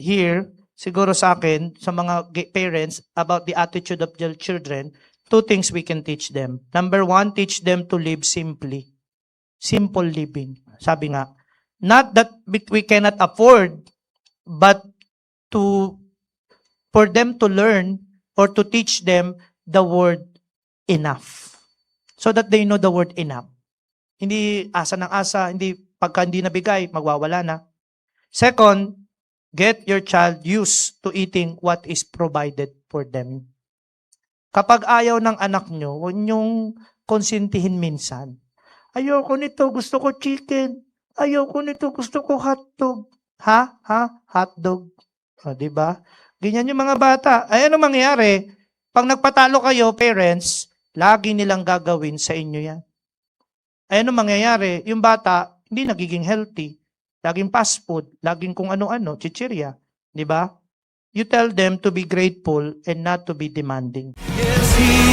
here, siguro sa akin, sa mga parents, about the attitude of their children, two things we can teach them. Number one, teach them to live simply. Simple living. Sabi nga, not that we cannot afford, but for them to learn or to teach them the word enough. So that they know the word enough. Hindi asa ng asa, hindi pagka hindi nabigay, magwawala na. Second, get your child used to eating what is provided for them. Kapag ayaw ng anak nyo, huwag nyong konsintihin minsan. Ayoko nito, gusto ko chicken. Ayoko nito, gusto ko hotdog. Ha? Hotdog. O, diba? Ganyan yung mga bata. Ay, ano mangyayari? Pag nagpatalo kayo, parents, lagi nilang gagawin sa inyo yan. Ay, ano mangyayari? Yung bata, hindi nagiging healthy. Laging fast food, laging kung ano-ano, chichirya. Di ba? You tell them to be grateful and not to be demanding. Yes, he